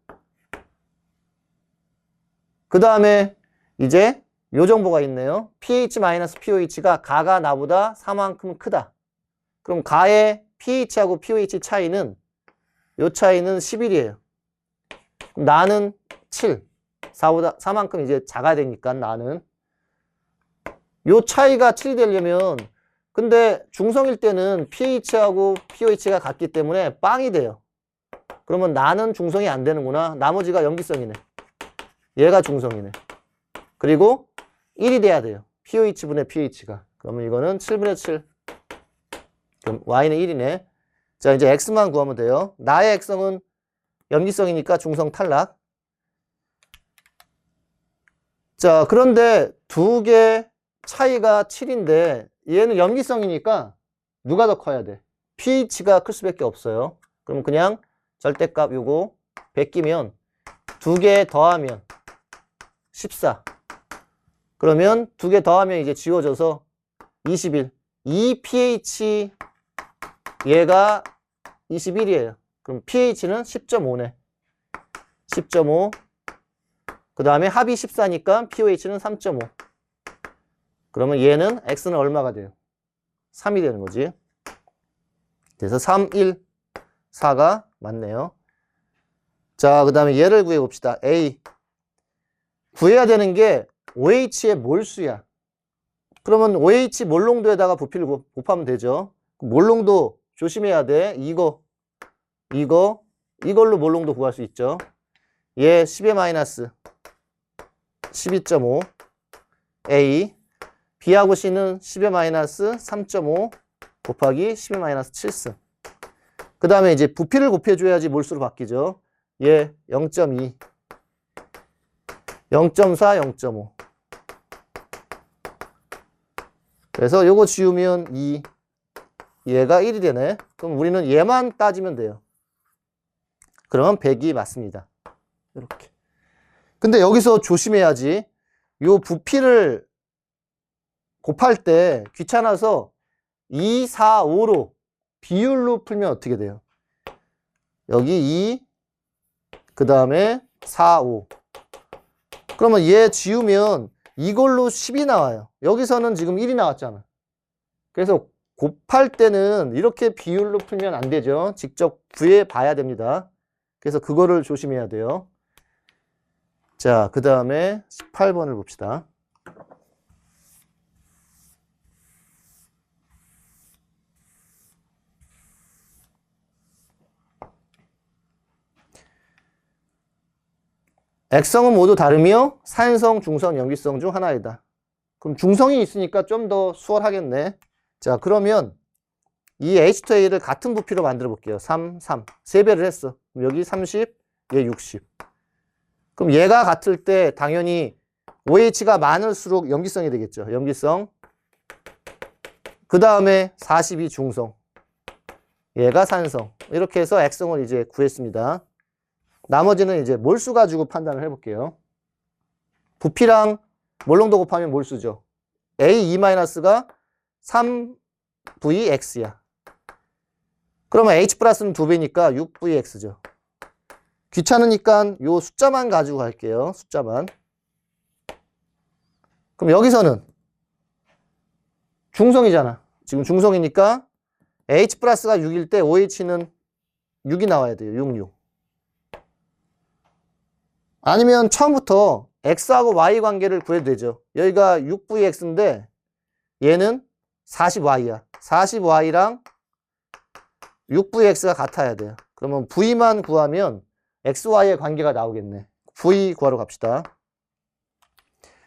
그 다음에 이제 요 정보가 있네요. pH-POH가 가가 나보다 4만큼 크다. 그럼 가의 pH하고 pOH 차이는 요 차이는 11이에요. 그럼 나는 7. 4만큼 이제 작아야 되니까 나는. 요 차이가 7이 되려면 근데 중성일 때는 pH하고 pOH가 같기 때문에 빵이 돼요. 그러면 나는 중성이 안 되는구나. 나머지가 염기성이네. 얘가 중성이네. 그리고 1이 돼야 돼요. pOH분의 pH가. 그러면 이거는 7분의 7. 그럼 y는 1이네. 자, 이제 x만 구하면 돼요. 나의 액성은 염기성이니까 중성 탈락. 자, 그런데 두 개 차이가 7인데 얘는 염기성이니까 누가 더 커야 돼? pH가 클 수밖에 없어요. 그럼 그냥 절대값 요거 100 끼면 두 개 더하면 14. 그러면 두 개 더하면 이제 지워져서 21. 이 pH 얘가 21이에요. 그럼 pH는 10.5네. 10.5. 그 다음에 합이 14니까 pOH는 3.5. 그러면 얘는 x는 얼마가 돼요? 3이 되는 거지. 그래서 3, 1, 4가 맞네요. 자, 그 다음에 얘를 구해봅시다. A. 구해야 되는 게 OH의 몰수야. 그러면 OH 몰농도에다가 부피를 곱하면 되죠. 몰농도 조심해야 돼. 이걸로 몰농도 구할 수 있죠. 얘 10의 마이너스 12.5 A. B하고 C는 10의 마이너스 3.5 곱하기 10의 마이너스 7승. 그 다음에 이제 부피를 곱해줘야지 몰수로 바뀌죠. 얘 0.2, 0.4, 0.5. 그래서 요거 지우면 2, 얘가 1이 되네. 그럼 우리는 얘만 따지면 돼요. 그러면 100이 맞습니다. 이렇게. 근데 여기서 조심해야지. 요 부피를 곱할 때 귀찮아서 2, 4, 5로 비율로 풀면 어떻게 돼요? 여기 2, 그 다음에 4, 5. 그러면 얘 지우면 이걸로 10이 나와요. 여기서는 지금 1이 나왔잖아. 그래서 곱할 때는 이렇게 비율로 풀면 안 되죠. 직접 구해 봐야 됩니다. 그래서 그거를 조심해야 돼요. 자, 그 다음에 18번을 봅시다. 액성은 모두 다르며 산성, 중성, 염기성 중 하나이다. 그럼 중성이 있으니까 좀 더 수월하겠네. 자, 그러면 이 H2A를 같은 부피로 만들어 볼게요. 3, 3. 3배를 했어. 그럼 여기 30, 얘 60. 그럼 얘가 같을 때 당연히 OH가 많을수록 염기성이 되겠죠. 염기성. 그 다음에 42 중성. 얘가 산성. 이렇게 해서 액성을 이제 구했습니다. 나머지는 이제 몰수 가지고 판단을 해볼게요. 부피랑 몰농도 곱하면 몰수죠. A2-가 3VX야. 그러면 H 플러스는 2배니까 6VX죠. 귀찮으니까 요 숫자만 가지고 갈게요. 숫자만. 그럼 여기서는 중성이잖아. 지금 중성이니까 H 플러스가 6일 때 OH는 6이 나와야 돼요. 6, 6. 아니면 처음부터 X하고 Y 관계를 구해도 되죠. 여기가 6VX인데 얘는 40Y야. 40Y랑 6VX가 같아야 돼요. 그러면 V만 구하면 XY의 관계가 나오겠네. V 구하러 갑시다.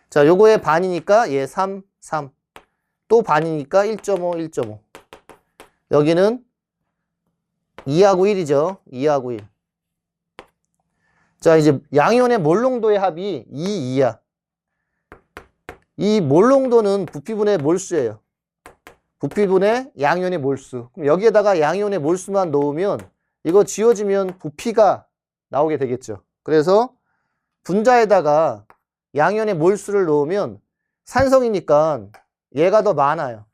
자, 요거의 반이니까 얘 3, 3. 또 반이니까 1.5, 1.5. 여기는 2하고 1이죠. 2하고 1. 자, 이제 양이온의 몰농도의 합이 2, 2야. 이 몰농도는 부피분의 몰수예요. 부피분의 양이온의 몰수. 그럼 여기에다가 양이온의 몰수만 넣으면 이거 지워지면 부피가 나오게 되겠죠. 그래서 분자에다가 양이온의 몰수를 넣으면 산성이니까 얘가 더 많아요.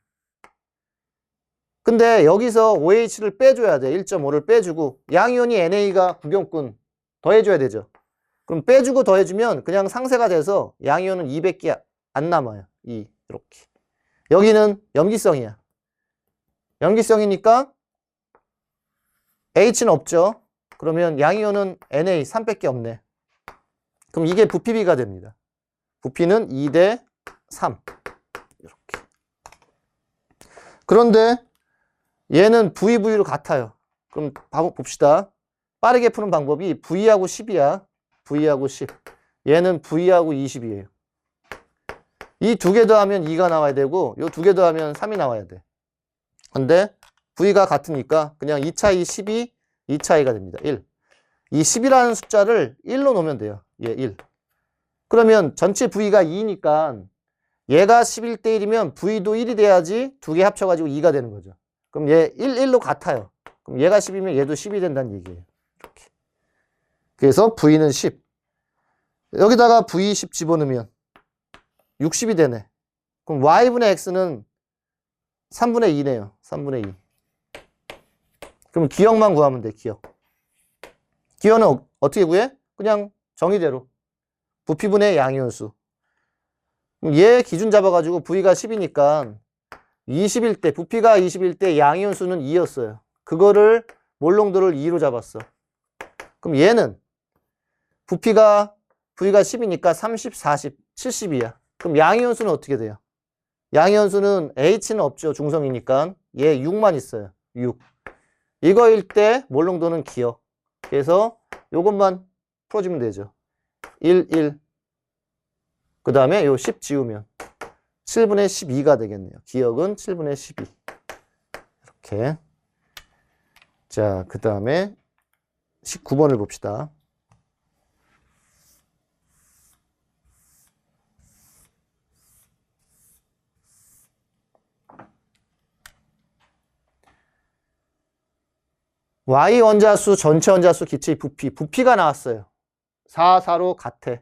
근데 여기서 OH를 빼줘야 돼. 1.5를 빼주고 양이온이 NA가 구경꾼 더해줘야 되죠. 그럼 빼주고 더해주면 그냥 상쇄가 돼서 양이온은 200개 안 남아요. 이렇게. 여기는 염기성이야. 염기성이니까 H는 없죠. 그러면 양이온은 Na 300개 없네. 그럼 이게 부피비가 됩니다. 부피는 2대 3. 이렇게. 그런데 얘는 VV로 같아요. 그럼 봅시다. 빠르게 푸는 방법이 V하고 10이야. V하고 10. 얘는 V하고 20이에요. 이 두 개 더하면 2가 나와야 되고 요 두 개 더하면 3이 나와야 돼. 근데 V가 같으니까 그냥 2 차이 12, 2 차이가 됩니다. 1. 이 10이라는 숫자를 1로 놓으면 돼요. 얘 1. 그러면 전체 V가 2니까 얘가 11대 1이면 V도 1이 돼야지 두 개 합쳐가지고 2가 되는 거죠. 그럼 얘 1로 같아요. 그럼 얘가 10이면 얘도 10이 된다는 얘기예요. 이렇게. 그래서 V는 10. 여기다가 V10 집어넣으면 60이 되네. 그럼 Y분의 X는 3분의 2네요. 3분의 2. 그럼 기억만 구하면 돼, 기억. 기억은 어떻게 구해? 그냥 정의대로. 부피분의 양이온수. 얘 기준 잡아가지고 V가 10이니까 20일 때, 부피가 20일 때 양이온수는 2였어요. 그거를 몰롱도를 2로 잡았어. 그럼 얘는 부피가 V가 10이니까 30, 40, 70이야. 그럼 양이온수는 어떻게 돼요? 양이온수는 H는 없죠. 중성이니까. 얘 6만 있어요. 6. 이거일 때 몰롱도는 기억. 그래서 요것만 풀어주면 되죠. 1, 1. 그 다음에 요 10 지우면 7분의 12가 되겠네요. 기억은 7분의 12. 이렇게. 자, 그 다음에 19번을 봅시다. Y 원자수, 전체 원자수, 기체의 부피. 부피가 나왔어요. 4, 4로 같아.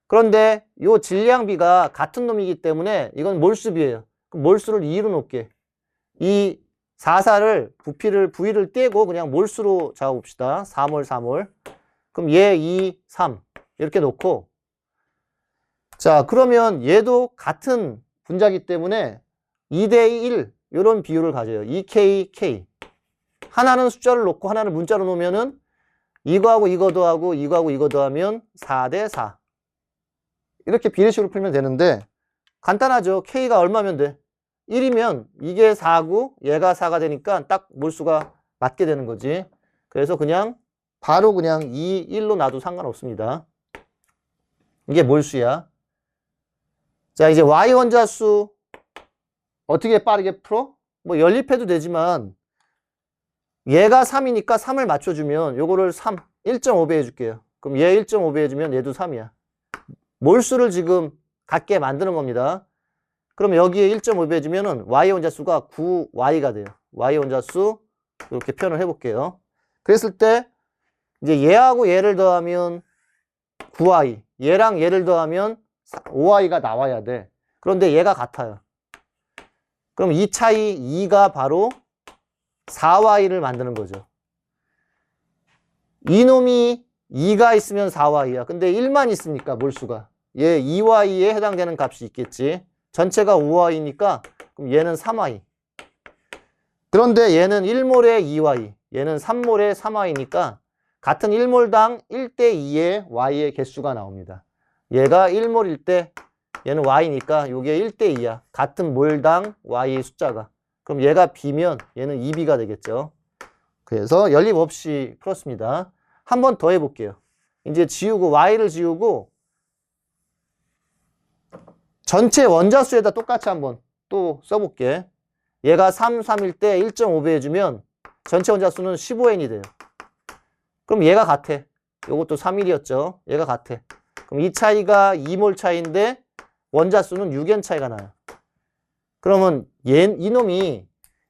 그런데 이 질량비가 같은 놈이기 때문에 이건 몰수비예요. 그럼 몰수를 2로 놓을게. 이 4, 4를 부피를 V를 떼고 그냥 몰수로 잡아봅시다. 4몰, 4몰. 그럼 얘 2, 3 이렇게 놓고 자 그러면 얘도 같은 분자기 때문에 2대 1 이런 비율을 가져요. 2K, K. 하나는 숫자를 놓고 하나는 문자로 놓으면은 이거하고 이거 더하고 이거하고 이거 더하면 4대 4. 이렇게 비례식으로 풀면 되는데 간단하죠. K가 얼마면 돼? 1이면 이게 4고 얘가 4가 되니까 딱 몰수가 맞게 되는 거지. 그래서 그냥 바로 그냥 2, 1로 놔도 상관없습니다. 이게 몰수야. 자 이제 Y 원자수 어떻게 빠르게 풀어? 뭐 연립해도 되지만 얘가 3이니까 3을 맞춰주면 요거를 3, 1.5배 해줄게요. 그럼 얘 1.5배 해주면 얘도 3이야. 몰수를 지금 같게 만드는 겁니다. 그럼 여기에 1.5배 해주면은 Y 원자수가 9Y가 돼요. Y 원자수 이렇게 표현을 해볼게요. 그랬을 때 이제 얘하고 얘를 더하면 9Y, 얘랑 얘를 더하면 5Y가 나와야 돼. 그런데 얘가 같아요. 그럼 이 차이 2가 바로 4Y를 만드는 거죠. 이놈이 2가 있으면 4Y야. 근데 1만 있으니까 몰수가. 얘 2Y에 해당되는 값이 있겠지. 전체가 5Y니까 그럼 얘는 3Y. 그런데 얘는 1몰에 2Y, 얘는 3몰에 3Y니까 같은 1몰당 1대 2의 Y의 개수가 나옵니다. 얘가 1몰일 때 얘는 Y니까 이게 1대 2야. 같은 몰당 Y의 숫자가. 그럼 얘가 B면 얘는 2B가 되겠죠. 그래서 연립 없이 풀었습니다. 한 번 더 해볼게요. 이제 지우고 Y를 지우고 전체 원자수에다 똑같이 한번 또 써볼게. 얘가 3, 3일 때 1.5배 해주면 전체 원자수는 15N이 돼요. 그럼 얘가 같아. 요것도 3일이었죠. 얘가 같아. 그럼 이 차이가 2몰 차이인데 원자수는 6N 차이가 나요. 그러면 이놈이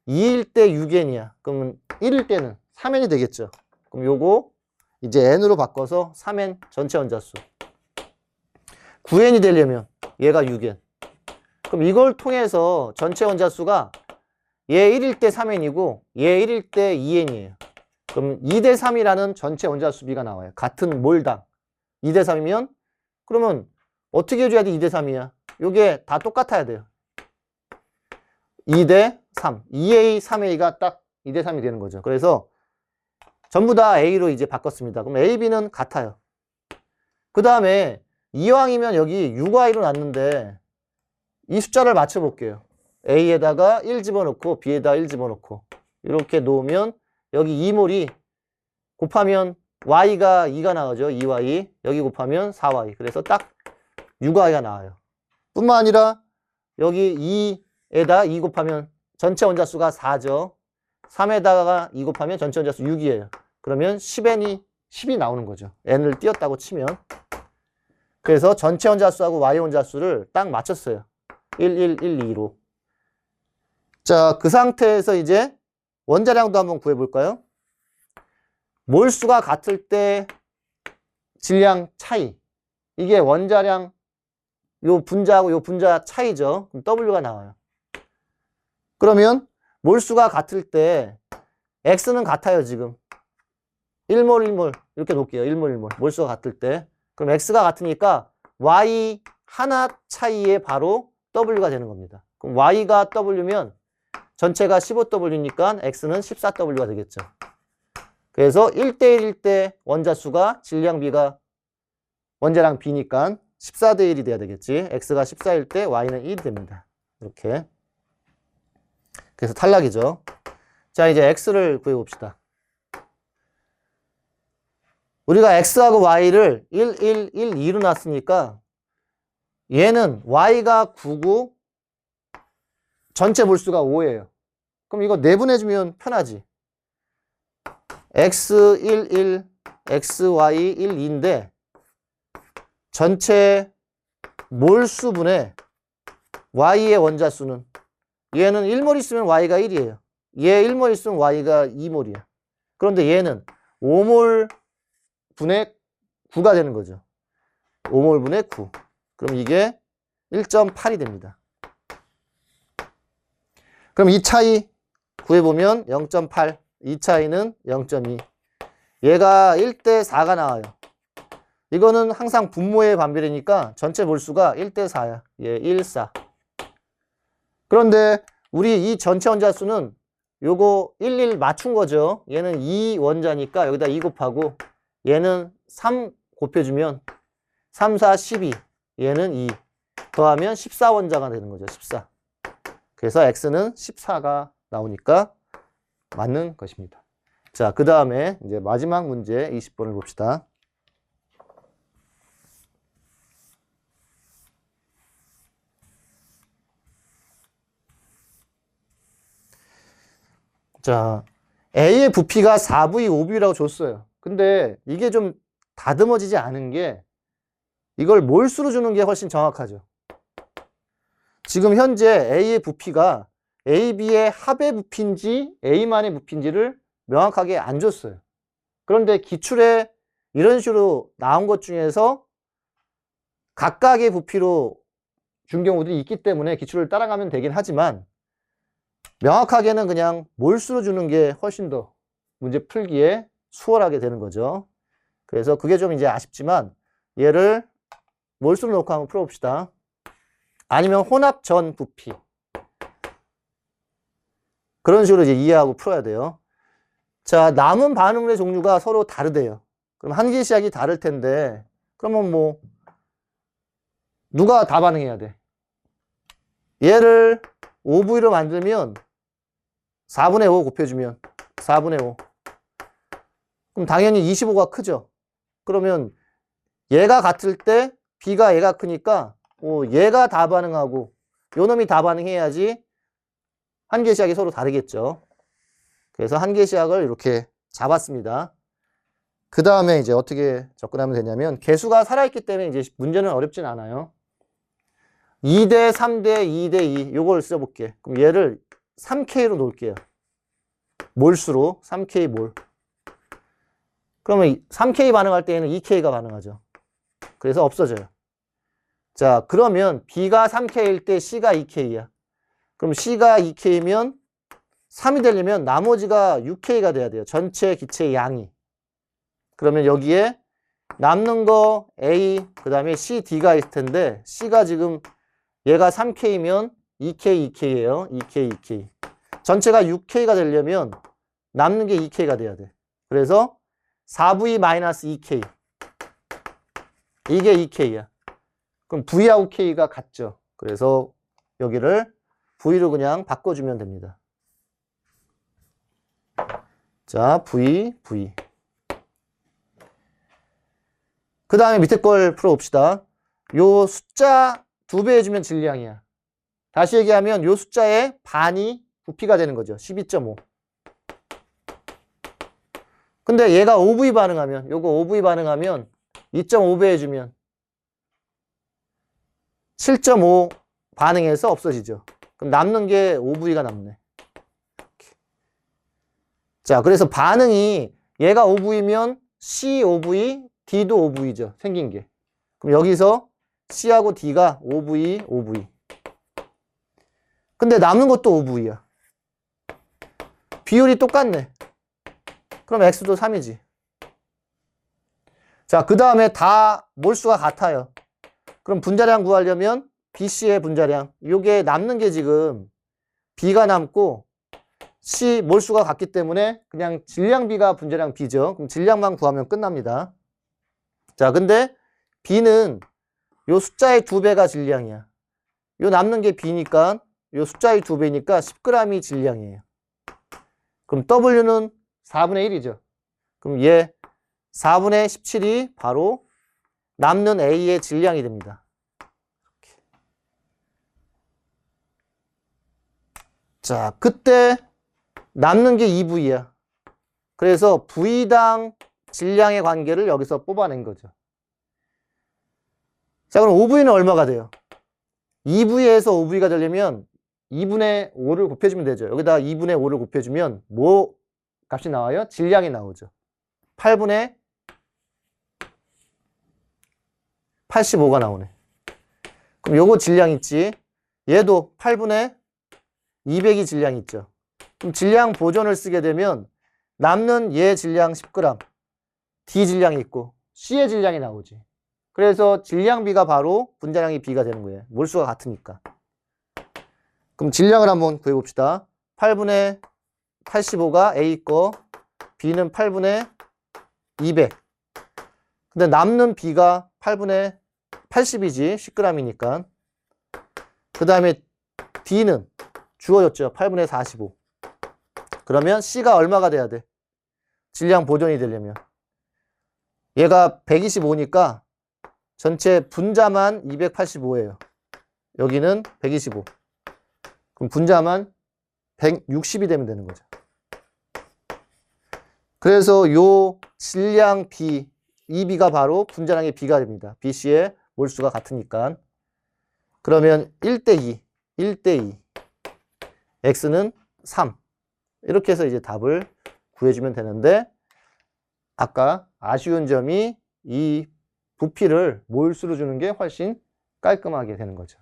2일 때 6N이야. 그러면 1일 때는 3N이 되겠죠. 그럼 요거 이제 N으로 바꿔서 3N 전체 원자수. 9N이 되려면 얘가 6N. 그럼 이걸 통해서 전체 원자수가 얘 1일 때 3N이고 얘 1일 때 2N이에요. 그럼 2대 3이라는 전체 원자수비가 나와요. 같은 몰당. 2대 3이면 그러면 어떻게 해줘야 돼 2대 3이야? 요게 다 똑같아야 돼요. 2대 3. 2A, 3A가 딱 2대 3이 되는 거죠. 그래서 전부 다 A로 이제 바꿨습니다. 그럼 A, B는 같아요. 그 다음에 이왕이면 여기 6Y로 놨는데 이 숫자를 맞춰볼게요. A에다가 1 집어넣고 B에다 1 집어넣고 이렇게 놓으면 여기 2몰이 곱하면 y가 2가 나오죠. 2y. 여기 곱하면 4y. 그래서 딱 6y가 나와요. 뿐만 아니라 여기 2에다 2 곱하면 전체 원자수가 4죠. 3에다가 2 곱하면 전체 원자수 6이에요. 그러면 10이 나오는 거죠. n을 띄었다고 치면. 그래서 전체 원자수하고 y 원자수를 딱 맞췄어요. 1, 1, 1, 2로. 자, 그 상태에서 이제 원자량도 한번 구해볼까요? 몰수가 같을 때 질량 차이. 이게 원자량, 요 분자하고 요 분자 차이죠. 그럼 W가 나와요. 그러면 몰수가 같을 때 X는 같아요, 지금. 1몰, 1몰. 이렇게 놓을게요. 1몰, 1몰. 몰수가 같을 때. 그럼 X가 같으니까 Y 하나 차이에 바로 W가 되는 겁니다. 그럼 Y가 W면 전체가 15W니까 X는 14W가 되겠죠. 그래서 1대1일 때 원자수가 질량 B가 원자량 B니까 14대1이 돼야 되겠지. X가 14일 때 Y는 1이 됩니다. 이렇게. 그래서 탈락이죠. 자, 이제 X를 구해봅시다. 우리가 X하고 Y를 1, 1, 1, 2로 놨으니까 얘는 Y가 9고 전체 몰수가 5예요. 그럼 이거 내분해주면 편하지. X 1, 1, XY 1, 2인데 전체 몰수분의 Y의 원자수는 얘는 1몰 있으면 Y가 1이에요. 얘 1몰 있으면 Y가 2몰이야. 그런데 얘는 5몰 분의 9가 되는 거죠. 5몰 분의 9. 그럼 이게 1.8이 됩니다. 그럼 이 차이 구해보면 0.8. 이 차이는 0.2. 얘가 1대 4가 나와요. 이거는 항상 분모의 반비례니까 전체 몰수가 1대 4야. 얘 1, 4. 그런데 우리 이 전체 원자수는 요거 1, 1 맞춘 거죠. 얘는 2 원자니까 여기다 2 곱하고 얘는 3 곱해주면 3, 4, 12. 얘는 2. 더하면 14원자가 되는 거죠. 14. 그래서 X는 14가 나오니까 맞는 것입니다. 자, 그 다음에 이제 마지막 문제 20번을 봅시다. 자, A의 부피가 4V, 5V라고 줬어요. 근데 이게 좀 다듬어지지 않은 게 이걸 몰수로 주는 게 훨씬 정확하죠. 지금 현재 A의 부피가 A, B의 합의 부피인지 A만의 부피인지를 명확하게 안 줬어요. 그런데 기출에 이런 식으로 나온 것 중에서 각각의 부피로 준 경우들이 있기 때문에 기출을 따라가면 되긴 하지만 명확하게는 그냥 몰수로 주는 게 훨씬 더 문제 풀기에 수월하게 되는 거죠. 그래서 그게 좀 이제 아쉽지만 얘를 몰수로 놓고 한번 풀어봅시다. 아니면 혼합 전 부피. 그런 식으로 이제 이해하고 풀어야 돼요. 자, 남은 반응물의 종류가 서로 다르대요. 그럼 한계시약이 다를 텐데, 그러면 뭐, 누가 다 반응해야 돼? 얘를 5V로 만들면 4분의 5 곱해주면 4분의 5. 그럼 당연히 25가 크죠? 그러면 얘가 같을 때 B가 얘가 크니까 얘가 다 반응하고 요 놈이 다 반응해야지 한계시약이 서로 다르겠죠. 그래서 한계시약을 이렇게 잡았습니다. 그 다음에 이제 어떻게 접근하면 되냐면 개수가 살아있기 때문에 이제 문제는 어렵진 않아요. 2대 3대 2대 2 요걸 써볼게. 그럼 얘를 3K로 놓을게요. 몰수로 3K 몰. 그러면 3K 반응할 때에는 2K가 반응하죠. 그래서 없어져요. 자, 그러면 B가 3K일 때 C가 2K야. 그럼 C가 2K면 3이 되려면 나머지가 6K가 돼야 돼요. 전체 기체의 양이. 그러면 여기에 남는 거 A, 그 다음에 C, D가 있을 텐데 C가 지금 얘가 3K면 2K, 2K예요. 2K, 2K. 전체가 6K가 되려면 남는 게 2K가 돼야 돼. 그래서 4V-2K. 이게 2K야. 그럼 V하고 K가 같죠. 그래서 여기를 V로 그냥 바꿔주면 됩니다. 자, V, V. 그 다음에 밑에 걸 풀어봅시다. 요 숫자 2배 해주면 질량이야. 다시 얘기하면 요 숫자의 반이 부피가 되는 거죠. 12.5. 근데 얘가 OV 반응하면, 요거 OV 반응하면 2.5배 해주면 7.5 반응해서 없어지죠. 그럼 남는 게 OV가 남네. 자, 그래서 반응이 얘가 OV면 C OV, D도 OV죠. 생긴 게. 그럼 여기서 C하고 D가 OV, OV. 근데 남는 것도 OV야. 비율이 똑같네. 그럼 X도 3이지. 자, 그 다음에 다 몰수가 같아요. 그럼 분자량 구하려면 BC의 분자량. 요게 남는 게 지금 B가 남고 C 몰수가 같기 때문에 그냥 질량 B가 분자량 B죠. 그럼 질량만 구하면 끝납니다. 자, 근데 B는 요 숫자의 2배가 질량이야. 요 남는 게 B니까 요 숫자의 2배니까 10g이 질량이에요. 그럼 W는 4분의 1이죠. 그럼 얘 4분의 17이 바로 남는 A의 질량이 됩니다. 자, 그때 남는 게 2V야. 그래서 V당 질량의 관계를 여기서 뽑아낸 거죠. 자, 그럼 OV는 얼마가 돼요? 2V에서 OV가 되려면 2분의 5를 곱해주면 되죠. 여기다 2분의 5를 곱해주면 뭐 값이 나와요? 질량이 나오죠. 8분의 85가 나오네. 그럼 요거 질량 있지. 얘도 8분의 200이 질량 있죠. 그럼 질량 보존을 쓰게 되면 남는 얘 질량 10g, D 질량이 있고 C의 질량이 나오지. 그래서 질량 B가 바로 분자량이 B가 되는 거예요. 몰수가 같으니까. 그럼 질량을 한번 구해봅시다. 8분의 85가 A 거, B는 8분의 200. 근데 남는 B가 8분의 80이지. 10g이니까. 그 다음에 D는 주어졌죠. 8분의 45. 그러면 C가 얼마가 돼야 돼? 질량 보존이 되려면. 얘가 125니까 전체 분자만 285예요. 여기는 125. 그럼 분자만 160이 되면 되는 거죠. 그래서 요 질량 B, 이 B가 바로 분자량의 B가 됩니다. BC의 몰수가 같으니까. 그러면 1대2, 1대2. X는 3. 이렇게 해서 이제 답을 구해주면 되는데, 아까 아쉬운 점이 이 부피를 몰수로 주는 게 훨씬 깔끔하게 되는 거죠.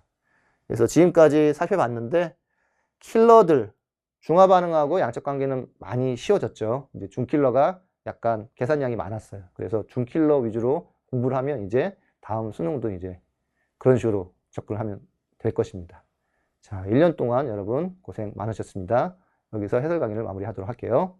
그래서 지금까지 살펴봤는데, 킬러들, 중화 반응하고 양적 관계는 많이 쉬워졌죠. 이제 중킬러가 약간 계산량이 많았어요. 그래서 중킬러 위주로 공부를 하면 이제 다음 수능도 이제 그런 식으로 접근하면 될 것입니다. 자, 1년 동안 여러분 고생 많으셨습니다. 여기서 해설 강의를 마무리하도록 할게요.